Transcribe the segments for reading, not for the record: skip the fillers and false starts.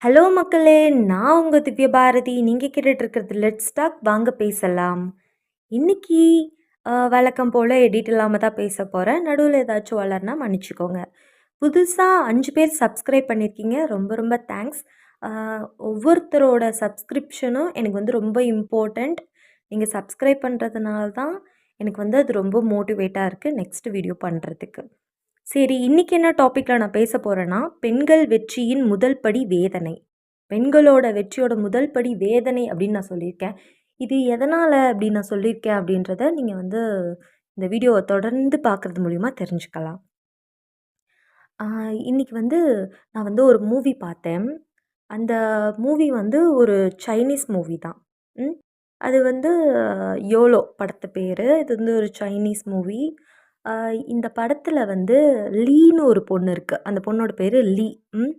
Hello மக்களே! நான் உங்க திவ்ய பாரதி. நீங்க கேட்டுட்டு இருக்கிறது லெட்ஸ் டாக் வாங்க பேசலாம். இன்னைக்கு வழக்கம் போல எடிட் இல்லாம தான் பேச போறேன். நடுவுல ஏதாச்சும் வளர்னா மன்னிச்சுக்கோங்க. புதுசா 5 பேர் சப்ஸ்கிரைப் பண்ணியிருக்கீங்க. ரொம்ப ரொம்ப தேங்க்ஸ். அ ஒவ்வொருத்தரோட சப்ஸ்கிரிப்ஷனும் எனக்கு வந்து ரொம்ப இம்பார்ட்டண்ட். நீங்க சப்ஸ்கிரைப் பண்றதுனால தான் எனக்கு வந்து அது ரொம்ப மோட்டிவேட்டா இருக்கு நெக்ஸ்ட் வீடியோ பண்றதுக்கு. சரி, இன்னைக்கு என்ன டாபிக்ல நான் பேச போறேன்னா, பெண்கள் வெற்றியின் முதல் படி வேதனை. பெண்களோட வெற்றியோட முதல் படி வேதனை அப்படின்னு நான் சொல்லியிருக்கேன். இது எதனால அப்படி நான் சொல்லியிருக்கேன் அப்படின்றத நீங்க வந்து இந்த வீடியோவ தொடர்ந்து பார்க்கறது மூலியமா தெரிஞ்சுக்கலாம். ஆ இன்னைக்கு வந்து நான் வந்து ஒரு மூவி பார்த்தேன். அந்த மூவி வந்து ஒரு சைனீஸ் மூவி தான். ம். அது வந்து யோலோ படத்து பேரு. இது வந்து ஒரு சைனீஸ் மூவி. அ இந்த படத்துல வந்து லீன்னு ஒரு பொண்ணு இருக்கு. அந்த பொண்ணோட பேரு லீ. ம்.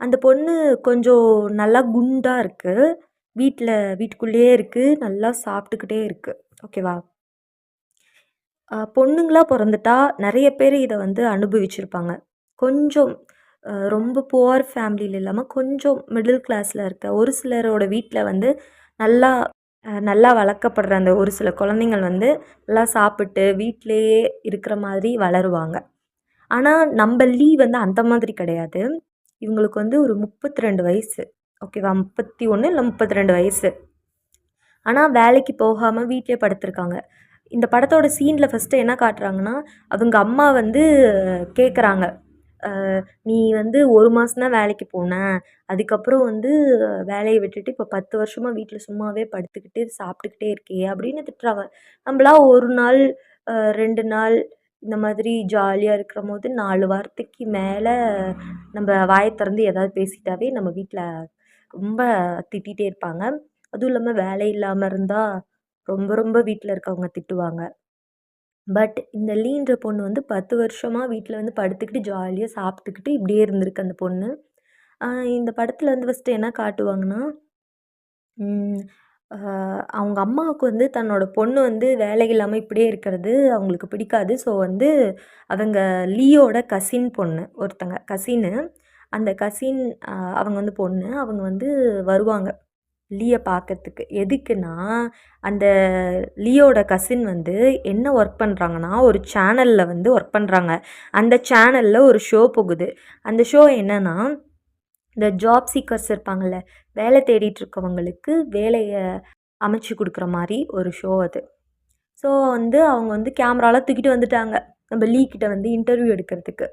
அந்த பொண்ணு கொஞ்சம் நல்லா குண்டா இருக்கு. வீட்ல வீட்டுக்குள்ளேயே இருக்கு. நல்லா சாப்பிட்டுக்கிட்டே இருக்கு. ஓகேவா? பொண்ணுங்களா பொறந்துட்டா நெறைய பேரு இத வந்து அனுபவிச்சிருப்பாங்க. கொஞ்சம் ரொம்ப புவர் ஃபேமிலில இல்லாம கொஞ்சம் மிடில் கிளாஸ்ல இருக்க ஒரு சிலரோட வீட்ல வந்து நல்லா நல்லா வளர்க்கப்படுற அந்த ஒரு சில குழந்தைங்கள் வந்து நல்லா சாப்பிட்டு வீட்லயே இருக்கிற மாதிரி வளருவாங்க. ஆனா, நம்ப லீ வந்து அந்த மாதிரி கிடையாது. இவங்களுக்கு வந்து ஒரு 32 வயசு. ஓகேவா? 31 இல்ல 32 வயசு. ஆனா, வேலைக்கு போகாம வீட்லயே படுத்திருக்காங்க. இந்த படத்தோட சீன்ல ஃபர்ஸ்ட்டு என்ன காட்டுறாங்கன்னா, அவங்க அம்மா வந்து கேட்குறாங்க. அ "நீ வந்து 1 மாசம் தான் வேலைக்கு போன. அதுக்கப்புறம் வந்து வேலைய விட்டுட்டு இப்போ 10 வருஷமா வீட்ல சும்மாவே படுத்துக்கிட்டு, சாப்பிட்டுக்கிட்டே இருக்கியே!" அப்படின்னு திட்டுறாங்க. நம்பளா 1 நாள், 2 நாள் இந்த மாதிரி ஜாலியா இருக்கிறம்போது 4 வார்த்தைக்கு மேல நம்ப வாய திறந்து ஏதாவது பேசிட்டாவே நம்ம வீட்ல ரொம்ப திட்டிட்டே இருப்பாங்க. அதுவும் இல்லாம வேலை இல்லாம இருந்தா ரொம்ப ரொம்ப வீட்ல இருக்கவங்க திட்டுவாங்க. பட் இந்த லீன்ற பொண்ணு வந்து 10 வருஷமா வீட்ல வந்து படுத்துக்கிட்டு ஜாலியா சாப்பிட்டுக்கிட்டு இப்படியே இருந்திருக்கு அந்த பொண்ணு. அ இந்த படத்துல வந்து ஃபர்ஸ்ட்டு என்ன காட்டுவாங்கன்னா, ம் அ அவங்க அம்மாவுக்கு வந்து தன்னோட பொண்ணு வந்து வேலை இல்லாம இப்படியே இருக்கிறது அவங்களுக்கு பிடிக்காது. ஸோ வந்து அவங்க லீயோட கசின் பொண்ணு ஒருத்தங்க கசினு. அந்த கசின் அவங்க வந்து பொண்ணு. அவங்க வந்து வருவாங்க. லீய பார்க்கறதுக்கு. எதுக்குன்னா, அந்த லீயோட கசின் வந்து என்ன ஒர்க் பண்றாங்கன்னா, ஒரு சேனல்ல வந்து ஒர்க் பண்றாங்க. அந்த சேனல்ல ஒரு ஷோ போகுது. அந்த ஷோ என்னன்னா, இந்த ஜாப் சீக்கர்ஸ் இருப்பாங்கல்ல, வேலை தேடிட்டு இருக்கவங்களுக்கு வேலைய அமைச்சு குடுக்குற மாரி ஒரு ஷோ அது. ஸோ வந்து அவங்க வந்து கேமராலாம் தூக்கிட்டு வந்துட்டாங்க. நம்ம லீ கிட்ட வந்து இன்டர்வியூ எடுக்கிறதுக்கு.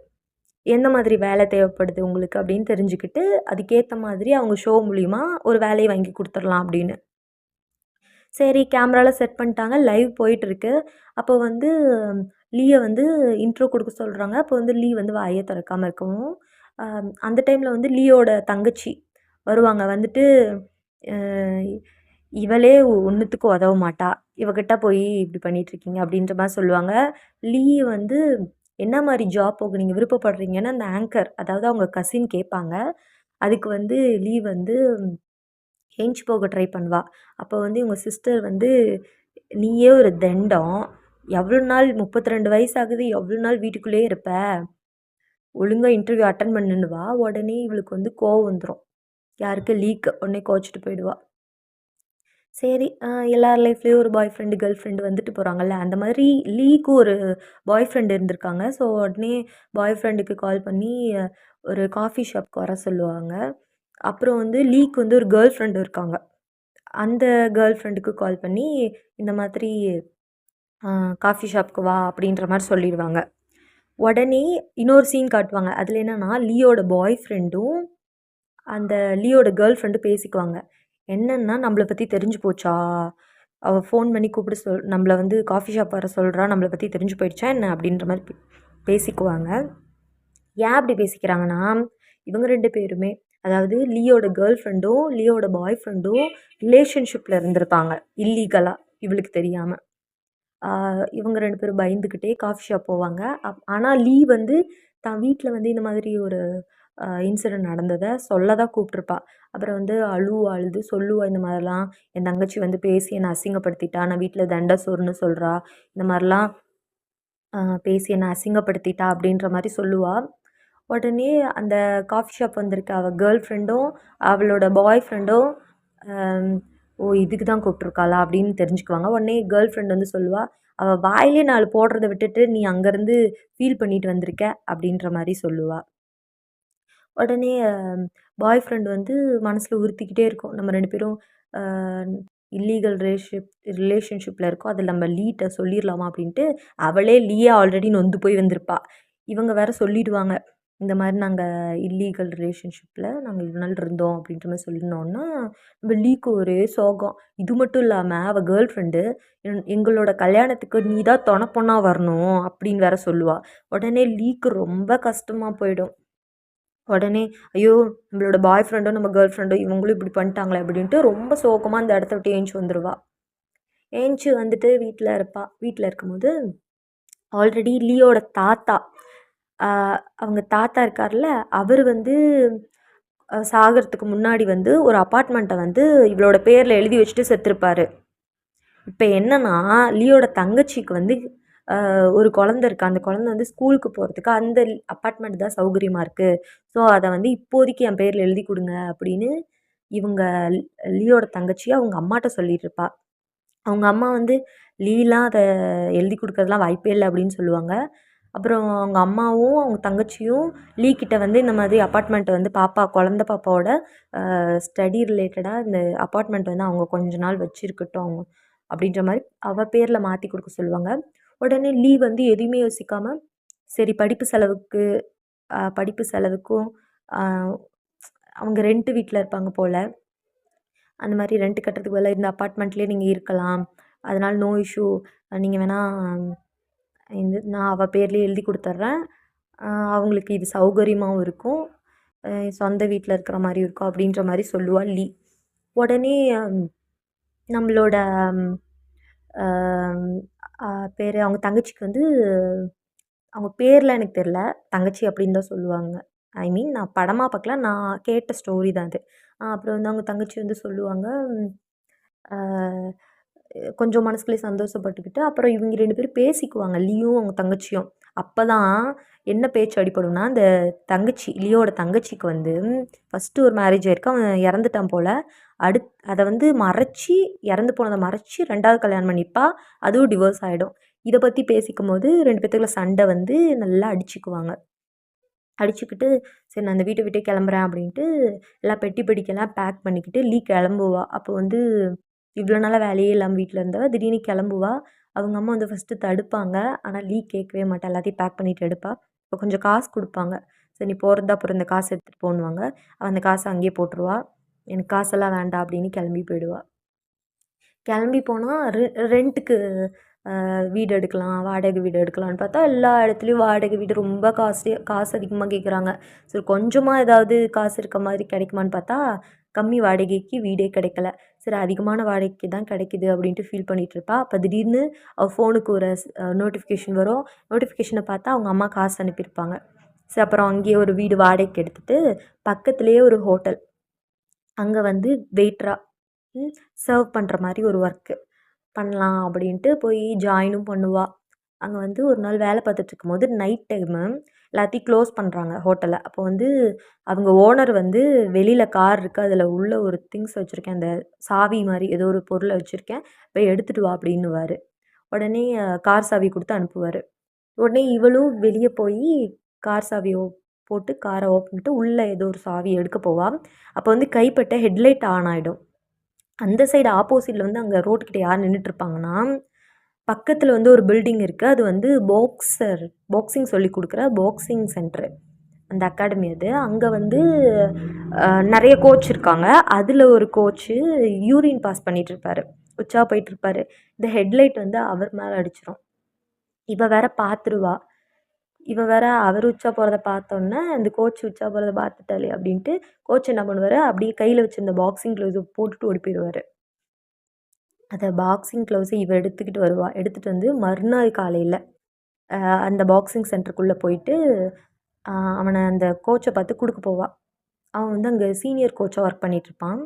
எந்த மாதிரி வேலை தேவைப்படுது உங்களுக்கு அப்படின்னு தெரிஞ்சுக்கிட்டு, அதுக்கேத்த மாதிரி அவங்க ஷோ மூலியமா ஒரு வேலைய வாங்கி குடுத்துரலாம் அப்படின்னு. சரி, கேமராலாம் செட் பண்ணிட்டாங்க. லைவ் போயிட்டுருக்கு. அப்போ வந்து லீய வந்து இன்ட்ரோ குடுக்க சொல்றாங்க. அப்போ வந்து லீ வந்து வாயே திறக்காம இருக்கவும், அ அந்த டைம்ல வந்து லீயோட தங்கச்சி வருவாங்க. வந்துட்டு, அ "இவளே ஒண்ணுத்துக்கும் உதவ மாட்டா. இவகிட்ட போய் இப்படி பண்ணிட்டுருக்கீங்க." அப்படின்ற மாரி சொல்லுவாங்க. லீ வந்து என்ன மாரி ஜாப் போக நீங்க விருப்பப்படுறீங்கன்னு அந்த ஆங்கர், அதாவது அவங்க கசின் கேட்பாங்க. அதுக்கு வந்து லீ வந்து எந்திச்சு போக ட்ரை பண்ணுவா. அப்போ வந்து இவங்க சிஸ்டர் வந்து, "நீயே ஒரு தெண்டம். எவ்வளோ நாள் 32 வயசு ஆகுது. எவ்வளோ நாள் வீட்டுக்குள்ளேயே இருப்ப? ஒழுங்கா இன்டர்வியூ அட்டெண்ட் பண்ணுன்னுவா." உடனே இவளுக்கு வந்து கோவம் வந்துரும். யாருக்கு? லீக்கு. உடனே கோவிச்சுட்டு போயிடுவா. சரி, எல்லார் லைஃப்லயும் ஒரு பாய் ஃப்ரெண்டு, கேர்ள் ஃப்ரெண்டு வந்துட்டு போறாங்கல்ல. அந்த மாதிரி லீக்கு ஒரு பாய் ஃப்ரெண்ட் இருந்திருக்காங்க. ஸோ, உடனே பாய் ஃப்ரெண்டுக்கு கால் பண்ணி ஒரு காஃபி ஷாப்க்கு வர சொல்லுவாங்க. அப்புறம் வந்து லீக்கு வந்து ஒரு கேர்ள் ஃப்ரெண்ட் இருக்காங்க. அந்த கேர்ள் ஃப்ரெண்டுக்கு கால் பண்ணி, இந்த மாதிரி அ "காஃபி ஷாப்க்கு வா" அப்படின்ற மாரி சொல்லிருவாங்க. உடனே இன்னொரு சீன் காட்டுவாங்க. அதில என்னன்னா, லீயோட பாய் ஃப்ரெண்டும், அந்த லீயோட கேர்ள் ஃப்ரெண்டும் பேசிக்குவாங்க. என்னன்னா, "நம்மள பத்தி தெரிஞ்சு போச்சா? அவ ஃபோன் பண்ணி கூப்பிட நம்மள வந்து காஃபி ஷாப் வர சொல்றா. நம்மள பத்தி தெரிஞ்சு போயிடுச்சா என்ன?" அப்படின்ற மாரி பேசிக்குவாங்க. ஏன் அப்படி பேசிக்கிறாங்கன்னா, இவங்க 2 பேருமே, அதாவது லீயோட கேர்ள் ஃப்ரெண்டும், லீயோட பாய் ஃப்ரெண்டும் ரிலேஷன்ஷிப்ல இருந்திருப்பாங்க. இல்லீகலா இவளுக்கு தெரியாம. ஆ இவங்க 2 பேரும் பயந்துக்கிட்டே காஃபி ஷாப் போவாங்க. ஆனா லீ வந்து தான் வீட்ல வந்து இந்த மாதிரி ஒரு இன்சிடென்ட் நடந்தத சொல்ல தான் கூப்ட்டுருப்பா. அப்புறம் வந்து அழுது சொல்லுவா இந்த மாரிலாம், "என் தங்கச்சி வந்து பேசி என்ன அசிங்கப்படுத்திட்டா. நான் வீட்ல தண்ட சோறுன்னு சொல்றா. இந்த மாரிலாம் பேசி என்ன அசிங்கப்படுத்திட்டா." அப்படின்ற மாரி சொல்லுவா. உடனே அந்த காஃபி ஷாப் வந்திருக்க அவள் கேர்ள் ஃப்ரெண்டும் அவளோட பாய் ஃப்ரெண்டும் ஓ இதுக்கு தான் கூப்பிட்ருக்காளா அப்படின்னு தெரிஞ்சுக்குவாங்க. உடனே கேர்ள் ஃப்ரெண்ட் வந்து சொல்லுவாள், அவள் வாயிலே 4 போடுறத விட்டுட்டு நீ அங்கேருந்து ஃபீல் பண்ணிட்டு வந்திருக்க அப்படின்ற மாதிரி சொல்லுவாள். உடனே பாய் ஃப்ரெண்ட் வந்து மனசில் உறுத்திக்கிட்டே இருக்கும், நம்ம 2 பேரும் இல்லீகல் ரிலேஷன்ஷிப்பில் இருக்கோம், அதில் நம்ம லீட்ட சொல்லிடலாமா அப்படின்ட்டு. அவளே லீயே ஆல்ரெடி நொந்து போய் வந்திருப்பா. இவங்க வேற சொல்லிடுவாங்க, இந்த மாதிரி நாங்கள் இல்லீகல் ரிலேஷன்ஷிப்பில் நாங்கள் இவ்வளோ நாள் இருந்தோம் அப்படின்ற மாதிரி சொல்லினோன்னா, நம்ம லீக்கு ஒரே சோகம். இது மட்டும் இல்லாமல் அவள் கேர்ள் ஃப்ரெண்டு எங்களோட கல்யாணத்துக்கு நீ தான் துணை பொண்ணா வரணும் அப்படின்னு வேற சொல்லுவாள். உடனே லீக்கு ரொம்ப கஷ்டமாக போயிடும். உடனே ஐயோ நம்மளோட பாய் ஃப்ரெண்டோ நம்ம கேர்ள் ஃப்ரெண்டோ இவங்களும் இப்படி பண்ணிட்டாங்களே அப்படின்ட்டு ரொம்ப சோகமாக அந்த இடத்த விட்டு ஏஞ்சி வந்துடுவா. ஏஞ்சி வந்துட்டு வீட்டில் இருப்பா. வீட்டில் இருக்கும்போது ஆல்ரெடி லியோட தாத்தா, அவங்க தாத்தா இருக்கார்ல, அவர் வந்து சாகிறதுக்கு முன்னாடி வந்து ஒரு அப்பார்ட்மெண்ட்டை வந்து இவளோட பேரில் எழுதி வச்சுட்டு செத்துருப்பார். இப்போ என்னன்னா லியோட தங்கச்சிக்கு வந்து ஒரு குழந்த இருக்குது. அந்த குழந்த வந்து ஸ்கூலுக்கு போகிறதுக்கு அந்த அப்பார்ட்மெண்ட் தான் சௌகரியமாக இருக்குது. ஸோ அதை வந்து இப்போதைக்கு என் பேரில் எழுதி கொடுங்க அப்படின்னு இவங்க லியோட தங்கச்சி அவங்க அம்மாட்ட சொல்லிட்டு இருப்பா. அவங்க அம்மா வந்து லீலாம் அதை எழுதி கொடுக்கறதுலாம் வாய்ப்பே இல்லை அப்படின்னு சொல்லுவாங்க. அப்புறம் அவங்க அம்மாவும் அவங்க தங்கச்சியும் லீ கிட்ட வந்து இந்த மாதிரி அப்பார்ட்மெண்ட்டை வந்து குழந்த பாப்பாவோட ஸ்டடி ரிலேட்டடாக இந்த அப்பார்ட்மெண்ட் வந்து அவங்க கொஞ்ச நாள் வச்சுருக்கட்டும் அவங்க அப்படின்ற மாதிரி அவள் பேரில் மாற்றி கொடுக்க சொல்லுவாங்க. உடனே லீ வந்து எதுவுமே யோசிக்காமல் சரி படிப்பு செலவுக்கும் அவங்க ரெண்ட்டு வீட்டில் இருப்பாங்க போல், அந்த மாதிரி ரெண்ட் கட்டுறதுக்கு பதிலாக இந்த அப்பார்ட்மெண்ட்லேயே நீங்கள் இருக்கலாம், அதனால் நோ இஷ்யூ, நீங்கள் வேணால் நான் அவள் பேர்லேயே எழுதி கொடுத்துட்றேன், அவங்களுக்கு இது சௌகரியமாகவும் இருக்கும், சொந்த வீட்டில் இருக்கிற மாதிரி இருக்கும் அப்படின்ற மாதிரி சொல்லுவாள் லீ. உடனே நம்மளோட பேர் அவங்க தங்கச்சிக்கு வந்து அவங்க பேரில் எனக்கு தெரில, தங்கச்சி அப்படின்னு தான் சொல்லுவாங்க. ஐ மீன் நான் படமாக பார்க்கல, நான் கேட்ட ஸ்டோரி தான் அது. அப்புறம் வந்து அவங்க தங்கச்சி வந்து சொல்லுவாங்க, கொஞ்சம் மனசுக்குள்ளே சந்தோஷப்பட்டுக்கிட்டு அப்புறம் இவங்க 2 பேரும் பேசிக்குவாங்க, லியும் அவங்க தங்கச்சியும். அப்போ தான் என்ன பேச்சு அடிப்படும்னா, அந்த தங்கச்சி லியோட தங்கச்சிக்கு வந்து ஃபஸ்ட்டு ஒரு மேரேஜ் ஆயிருக்கு, அவன் இறந்துட்டான் போல். அதை வந்து மறைச்சி, இறந்து போனதை மறைச்சி 2வது கல்யாணம் பண்ணிப்பா, அதுவும் டிவோர்ஸ் ஆகிடும். இதை பற்றி பேசிக்கும் போது 2 பேத்துக்குள்ள சண்டை வந்து நல்லா அடிச்சுக்குவாங்க. அடிச்சுக்கிட்டு சரி நான் அந்த வீட்டை விட்டே கிளம்புறேன் அப்படின்ட்டு எல்லாம் பெட்டி படிக்கெல்லாம் பேக் பண்ணிக்கிட்டு லீ கிளம்புவா. அப்போ வந்து இவ்வளோ நாளாக வேலையே இல்லாமல் வீட்டில் இருந்தவ திடீர்னு கிளம்புவா. அவங்க அம்மா வந்து ஃபஸ்ட்டு தடுப்பாங்க, ஆனால் லீ கேட்கவே மாட்டா, எல்லாத்தையும் பேக் பண்ணிவிட்டு எடுப்பா. இப்போ கொஞ்சம் காசு கொடுப்பாங்க, சரி நீ போகிறதா அப்புறம் இந்த காசு எடுத்துகிட்டு போன்னுவாங்க. அவள் அந்த காசை அங்கேயே போட்டுருவா. எனக்கு காசெல்லாம் வேண்டாம் அப்படின்னு கிளம்பி போயிடுவா. கிளம்பி போனால் ரெண்ட்டுக்கு வீடு எடுக்கலாம், வாடகை வீடு எடுக்கலான்னு பார்த்தா எல்லா இடத்துலையும் வாடகை வீடு ரொம்ப காசு அதிகமாக கேட்குறாங்க. சரி கொஞ்சமாக ஏதாவது காசு இருக்க மாதிரி கிடைக்குமான்னு பார்த்தா கம்மி வாடகைக்கு வீடே கிடைக்கல. சரி அதிகமான வாடகைக்கு தான் கிடைக்கிது அப்படின்ட்டு ஃபீல் பண்ணிகிட்ருப்பா. அப்போ திடீர்னு அவள் ஃபோனுக்கு ஒரு நோட்டிஃபிகேஷன் வரும். நோட்டிஃபிகேஷனை பார்த்தா அவங்க அம்மா காசு அனுப்பியிருப்பாங்க. சரி அப்புறம் அங்கேயே ஒரு வீடு வாடகைக்கு எடுத்துகிட்டு பக்கத்துலேயே ஒரு ஹோட்டல், அங்கே வந்து வெயிட்ராக சர்வ் பண்ணுற மாதிரி ஒரு ஒர்க்கு பண்ணலாம் அப்படின்ட்டு போய் ஜாயினும் பண்ணுவாள். அங்கே வந்து ஒரு நாள் வேலை பார்த்துட்ருக்கும்போது நைட் டைமு எல்லாத்தையும் க்ளோஸ் பண்ணுறாங்க ஹோட்டலை. அப்போ வந்து அவங்க ஓனர் வந்து வெளியில் கார் இருக்குது, அதில் உள்ள ஒரு திங்ஸ் வச்சுருக்கேன், அந்த சாவி மாதிரி ஏதோ ஒரு பொருளை வச்சுருக்கேன், போய் எடுத்துகிட்டு வா அப்படின்னுவார். உடனே கார் சாவி கொடுத்து அனுப்புவார். உடனே இவளும் வெளியே போய் கார் சாவியை போட்டு காரை ஓப்பன் பண்ணிட்டு உள்ளே ஏதோ ஒரு சாவி எடுக்க போவாள். அப்போ வந்து கைப்பட்ட ஹெட்லைட் ஆன் ஆகிடும். அந்த சைடு ஆப்போசிட்டில் வந்து அங்கே ரோட்டுக்கிட்ட யார் நின்றுட்டுருப்பாங்கன்னா, பக்கத்தில் வந்து ஒரு பில்டிங் இருக்குது, அது வந்து பாக்ஸிங் சொல்லி கொடுக்குற பாக்ஸிங் சென்டரு, அந்த அகாடமி அது. அங்கே வந்து நிறைய கோச் இருக்காங்க. அதில் ஒரு கோச்சு யூரின் பாஸ் பண்ணிகிட்ருப்பாரு, உச்சா போயிட்டுருப்பாரு. இந்த ஹெட்லைட் வந்து அவர் மேலே அடிச்சிடும். இவ வேற பார்த்துருவா. அவர் உச்சா போகிறத பார்த்தோன்னே அந்த கோச் உச்சா போகிறத பார்த்துட்டாளே அப்படின்ட்டு கோச் என்ன பண்ணுவார், அப்படியே கையில் வச்சுருந்த பாக்ஸிங் க்ளவுஸை போட்டுட்டு ஓடி போயிடுவார். அதை பாக்ஸிங் க்ளவுஸை இவ எடுத்துக்கிட்டு வருவா. எடுத்துகிட்டு வந்து மறுநாள் காலையில் அந்த பாக்ஸிங் சென்டருக்குள்ளே போயிட்டு அவனை அந்த கோச்சை பார்த்து கொடுக்க போவாள். அவன் வந்து அங்கே சீனியர் கோச்சாக ஒர்க் பண்ணிகிட்ருப்பான்.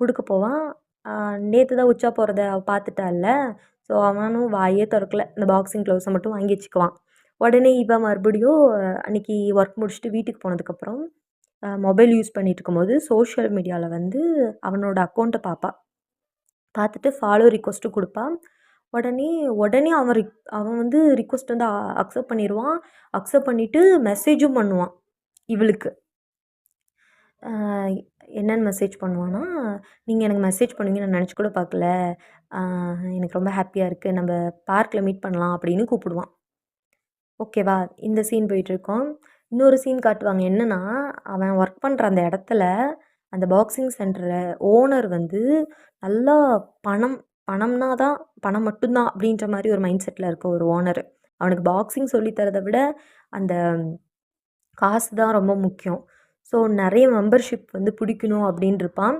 கொடுக்க போவான். நேற்று தான் உச்சா போகிறத அவள் பார்த்துட்டால, ஸோ அவனும் வாயே திறக்கல, இந்த பாக்ஸிங் க்ளவுஸை மட்டும் வாங்கி வச்சுக்குவான். உடனே இவன் மறுபடியும் அன்றைக்கி ஒர்க் முடிச்சுட்டு வீட்டுக்கு போனதுக்கப்புறம் மொபைல் யூஸ் பண்ணிகிட்டு இருக்கும்போது சோஷியல் மீடியாவில் வந்து அவனோட அக்கௌண்ட்டை பார்த்துட்டு ஃபாலோ ரிக்வஸ்ட்டும் கொடுப்பான். உடனே உடனே அவன் வந்து ரிக்வஸ்ட் வந்து அக்செப்ட் பண்ணிடுவான். அக்செப்ட் பண்ணிவிட்டு மெசேஜும் பண்ணுவான் இவளுக்கு. என்னென்னு மெசேஜ் பண்ணுவான்னா, நீங்கள் எனக்கு மெசேஜ் பண்ணுவீங்க நான் நினச்சி கூட பார்க்கல. எனக்கு ரொம்ப ஹாப்பியாக இருக்குது. நம்ம பார்க்கில் மீட் பண்ணலாம் அப்படின்னு கூப்பிடுவான். ஓகேவா? இந்த சீன் போயிட்டுருக்கோம். இன்னொரு சீன் காட்டுவாங்க. என்னென்னா, அவன் ஒர்க் பண்ணுற அந்த இடத்துல அந்த பாக்ஸிங் சென்டரில் ஓனர் வந்து நல்லா பணம்னா தான் பணம் மட்டும்தான் அப்படின்ற மாதிரி ஒரு மைண்ட் செட்டில் இருக்க ஒரு ஓனர். அவனுக்கு பாக்ஸிங் சொல்லித்தரதை விட அந்த காசு தான் ரொம்ப முக்கியம். ஸோ நிறைய மெம்பர்ஷிப் வந்து பிடிக்கணும் அப்படின்னு இருப்பான்.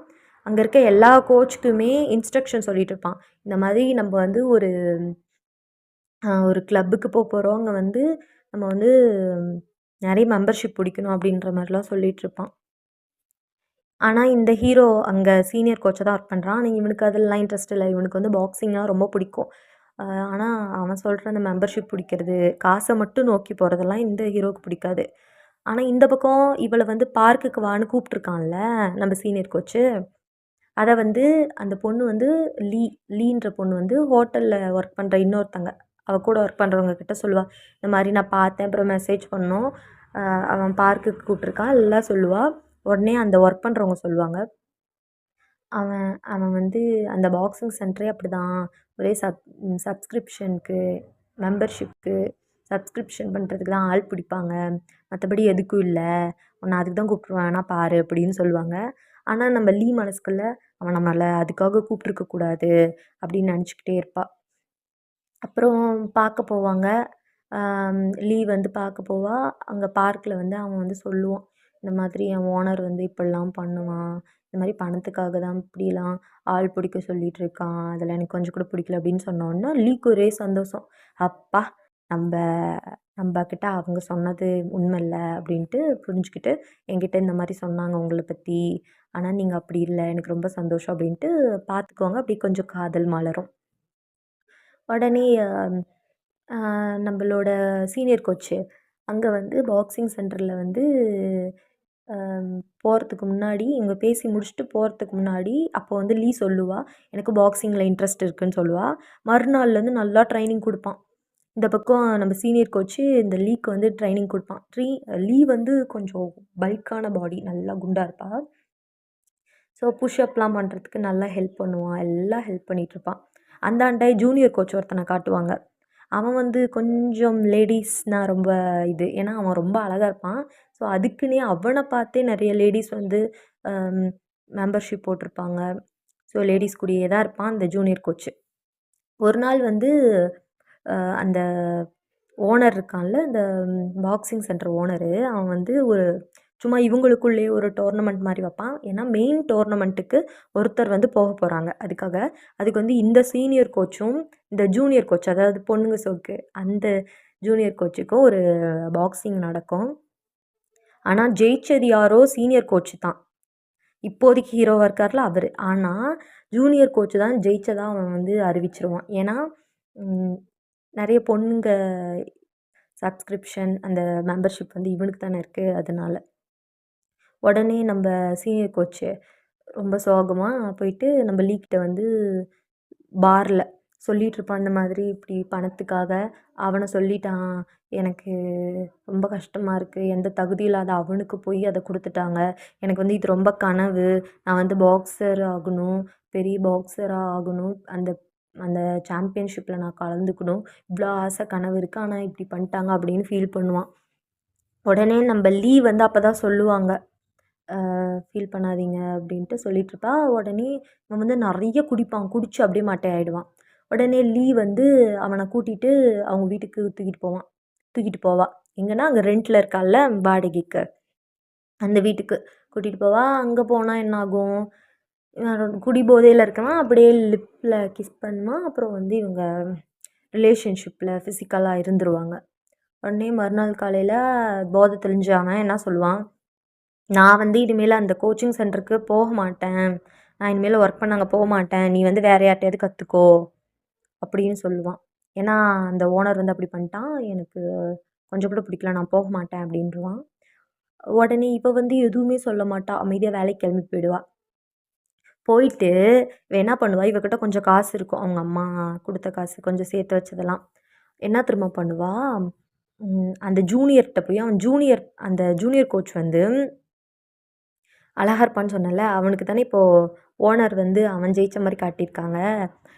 அங்கே இருக்க எல்லா கோச்சுக்குமே இன்ஸ்ட்ரக்ஷன் சொல்லிகிட்டு இருப்பான். இந்த மாதிரி நம்ம வந்து ஒரு கிளப்புக்கு போகிறோம். அங்கே வந்து நம்ம வந்து நிறைய மெம்பர்ஷிப் பிடிக்கணும் அப்படின்ற மாதிரிலாம் சொல்லிகிட்ருப்பான். ஆனால் இந்த ஹீரோ அங்கே சீனியர் கோச்சை தான் ஒர்க் பண்ணுறான். ஆனால் இவனுக்கு அதெல்லாம் இன்ட்ரெஸ்ட் இல்லை. இவனுக்கு வந்து பாக்ஸிங்லாம் ரொம்ப பிடிக்கும். ஆனால் அவன் சொல்கிற அந்த மெம்பர்ஷிப் பிடிக்கிறது, காசை மட்டும் நோக்கி போகிறதெல்லாம் இந்த ஹீரோவுக்கு பிடிக்காது. ஆனால் இந்த பக்கம் இவளை வந்து பார்க்குக்கு வான்னு கூப்பிட்ருக்கான்ல நம்ம சீனியர் கோச்சு, அதை வந்து அந்த பொண்ணு வந்து லீன்ற பொண்ணு வந்து ஹோட்டலில் ஒர்க் பண்ணுற இன்னொருத்தங்க, அவள் கூட ஒர்க் பண்ணுறவங்க கிட்ட சொல்லுவாள். இந்த மாதிரி நான் பார்த்தேன், அப்புறம் மெசேஜ் பண்ணோம், அவன் பார்க்குக்கு கூப்பிட்ருக்கான் எல்லாம் சொல்லுவாள். உடனே அந்த ஒர்க் பண்ணுறவங்க சொல்லுவாங்க, அவன் அவன் வந்து அந்த பாக்ஸிங் சென்டரே அப்படி தான். ஒரே சப்ஸ்கிரிப்ஷனுக்கு மெம்பர்ஷிப்க்கு சப்ஸ்கிரிப்ஷன் பண்ணுறதுக்கு தான் ஆள் பிடிப்பாங்க. மற்றபடி எதுக்கும் இல்லை. உன்னை அதுக்கு தான் கூப்பிட்ருவான், வேணா பாரு அப்படின்னு சொல்லுவாங்க. ஆனால் நம்ம மனசுக்குள்ள அவன் நம்மளை அதுக்காக கூப்பிட்ருக்கக்கூடாது அப்படின்னு நினச்சிக்கிட்டே இருப்பாள். அப்புறம் பார்க்க போவாங்க. வந்து பார்க்க போவா. அங்கே பார்க்கில் வந்து அவன் வந்து சொல்லுவான், இந்த மாதிரி என் ஓனர் வந்து இப்படிலாம் பண்ணுவான். இந்த மாதிரி பணத்துக்காக தான் இப்படிலாம் ஆள் பிடிக்க சொல்லிகிட்டு இருக்கான். அதெல்லாம் எனக்கு கொஞ்சம் கூட பிடிக்கல அப்படின்னு சொன்னோன்னா லீக்கு ஒரே சந்தோஷம். அப்பா நம்ம நம்மக்கிட்ட அவங்க சொன்னது உண்மை இல்லை அப்படின்ட்டு புரிஞ்சுக்கிட்டு, என்கிட்ட இந்த மாதிரி சொன்னாங்க உங்களை பற்றி. ஆனால் நீங்கள் அப்படி இல்லை, எனக்கு ரொம்ப சந்தோஷம் அப்படின்ட்டு பார்த்துக்குவாங்க. அப்படி கொஞ்சம் காதல் மலரும். உடனே நம்மளோட சீனியர் கோச்சு அங்கே வந்து பாக்ஸிங் சென்டரில் வந்து போகிறதுக்கு முன்னாடி இவங்க பேசி முடிச்சுட்டு போகிறதுக்கு முன்னாடி அப்போ வந்து சொல்லுவாள், எனக்கு பாக்ஸிங்கில் இன்ட்ரெஸ்ட் இருக்குதுன்னு சொல்லுவாள். மறுநாள்லேருந்து நல்லா ட்ரைனிங் கொடுப்பான். இந்த பக்கம் நம்ம சீனியர் கோச்சு இந்த லீக்கு வந்து ட்ரைனிங் கொடுப்பான். வந்து கொஞ்சம் பல்கான பாடி, நல்லா குண்டாக இருப்பாள். ஸோ புஷ்அப்லாம் பண்ணுறதுக்கு நல்லா ஹெல்ப் பண்ணுவான். எல்லாம் ஹெல்ப் பண்ணிகிட்ருப்பான். அந்தாண்டை ஜூனியர் கோச் ஒருத்தனை காட்டுவாங்க. அவன் வந்து கொஞ்சம் லேடீஸ்னால் ரொம்ப ஏன்னா அவன் ரொம்ப அழகாக இருப்பான். ஸோ அதுக்குன்னே அவனை பார்த்தே நிறைய லேடீஸ் வந்து மெம்பர்ஷிப் போட்டிருப்பாங்க. ஸோ லேடீஸ் கூடயே தான் இருப்பான் அந்த ஜூனியர் கோச்சு. ஒரு நாள் வந்து அந்த ஓனர் இருக்கான்ல, இந்த பாக்ஸிங் சென்டர் ஓனரு, அவன் வந்து சும்மா இவங்களுக்குள்ளேயே ஒரு டோர்னமெண்ட் மாதிரி வைப்பான். ஏன்னா மெயின் டோர்னமெண்ட்டுக்கு ஒருத்தர் வந்து போக போகிறாங்க. அதுக்கு வந்து இந்த சீனியர் கோச்சும் இந்த ஜூனியர் கோச், அதாவது பொண்ணுங்க சோக்கு அந்த ஜூனியர் கோச்சுக்கும் ஒரு பாக்ஸிங் நடக்கும். ஆனால் ஜெயிச்சது யாரோ சீனியர் கோச்சு தான். இப்போதைக்கு ஹீரோவாக இருக்கார்ல அவர். ஆனால் ஜூனியர் கோச்சு தான் ஜெயிச்சதாக அவன் வந்து அறிவிச்சிருவான். ஏன்னா நிறைய பொண்ணுங்க சப்ஸ்கிரிப்ஷன் அந்த மெம்பர்ஷிப் வந்து இவனுக்கு தானே இருக்குது, அதனால். உடனே நம்ம சீனியர் கோச்சு ரொம்ப சோகமாக போயிட்டு நம்ம லீக்கிட்ட வந்து பாரில் சொல்லிகிட்ருப்பான். இந்த மாதிரி இப்படி பணத்துக்காக அவனை சொல்லிட்டான், எனக்கு ரொம்ப கஷ்டமாக இருக்குது, எந்த தகுதி இல்லாத அவனுக்கு போய் அதை கொடுத்துட்டாங்க. எனக்கு வந்து இது ரொம்ப கனவு, நான் வந்து பாக்ஸர் ஆகணும், பெரிய பாக்ஸராக ஆகணும், அந்த அந்த சாம்பியன்ஷிப்பில் நான் கலந்துக்கணும், இவ்வளோ ஆசை கனவு இருக்குது, ஆனால் இப்படி பண்ணிட்டாங்க அப்படின்னு ஃபீல் பண்ணுவான். உடனே நம்ம வந்து அப்போ தான் சொல்லுவாங்க, ஃபீல் பண்ணாதீங்க அப்படின்ட்டு சொல்லிகிட்ருப்பா. உடனே அவன் வந்து நிறைய குடிப்பான், குடித்து அப்படியே மாட்டே ஆகிடுவான். உடனே வந்து அவனை கூட்டிகிட்டு அவங்க வீட்டுக்கு தூக்கிட்டு போவாள். எங்கன்னா அங்கே ரெண்டில் இருக்கால வாடகைக்கு, அந்த வீட்டுக்கு கூட்டிகிட்டு போவாள். அங்கே போனால் என்னாகும், குடி போதையில் இருக்கவன் அப்படியே லிப்பில் கிஸ் பண்ணுவான். அப்புறம் வந்து இவங்க ரிலேஷன்ஷிப்பில் ஃபிசிக்கலாக இருந்துருவாங்க. உடனே மறுநாள் காலையில் போதை தெளிஞ்ச அவன் என்ன சொல்லுவான், நான் வந்து இனிமேல் அந்த கோச்சிங் சென்டருக்கு போக மாட்டேன், நான் இனிமேல் ஒர்க் பண்ண அங்கே போக மாட்டேன், நீ வந்து வேறு யார்ட்டையாவது கற்றுக்கோ அப்படின்னு சொல்லுவான். ஏன்னா அந்த ஓனர் வந்து அப்படி பண்ணிட்டான், எனக்கு கொஞ்சம் கூட பிடிக்கல, நான் போக மாட்டேன் அப்படின்ருவான். உடனே இவ வந்து எதுவுமே சொல்ல மாட்டா. அமைதியா வேலைக்கு கிளம்பி போயிடுவா. போயிட்டு இவ என்ன பண்ணுவா, இவகிட்ட கொஞ்சம் காசு இருக்கும். அவங்க அம்மா குடுத்த காசு, கொஞ்சம் சேர்த்து வச்சதெல்லாம். என்ன தெரியுமா பண்ணுவா, அந்த ஜூனியர்ட்ட போய் அந்த ஜூனியர் கோச் வந்து அழகா இருப்பான்னு சொன்னேன்ல, அவனுக்கு தானே இப்போ ஓனர் வந்து அவன் ஜெயிச்ச மாரி காட்டியிருக்காங்க.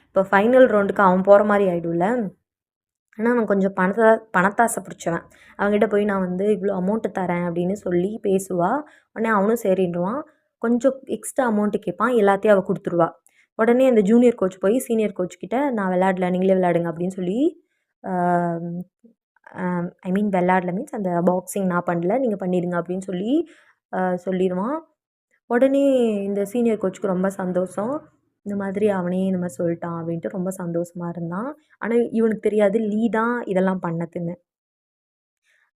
இப்போ ஃபைனல் ரவுண்டுக்கு அவன் போற மாரி ஆயிடும்ல. ஆனா அவன் கொஞ்சம் பணத்தாசை பிடிச்சவன். அவன்கிட்ட போய் நான் வந்து இவ்வளோ அமௌண்ட்டு தரேன் அப்படின்னு சொல்லி பேசுவா. உடனே அவனும் சரின்றுவான். கொஞ்சம் எக்ஸ்ட்ரா அமௌண்ட்டு கேட்பான். எல்லாத்தையும் அவ குடுத்துருவா. உடனே அந்த ஜூனியர் கோச் போய் சீனியர் கோச் கிட்ட நான் விளையாடல, நீங்களே விளையாடுங்க அப்படின்னு சொல்லி ஆ ஐ மீன் விளையாடல மீன்ஸ் அந்த பாக்ஸிங் நான் பண்ணல, நீங்க பண்ணிடுங்க அப்படின்னு சொல்லி சொல்லிருவான். உடனே இந்த சீனியர் கோச்சுக்கு ரொம்ப சந்தோஷம். இந்த மாதிரி அவனே இந்த மாரி சொல்லிட்டான் அப்படின்ட்டு ரொம்ப சந்தோஷமா இருந்தான். ஆனா இவனுக்கு தெரியாது லீ தான் இதெல்லாம் பண்ணதுன்னு.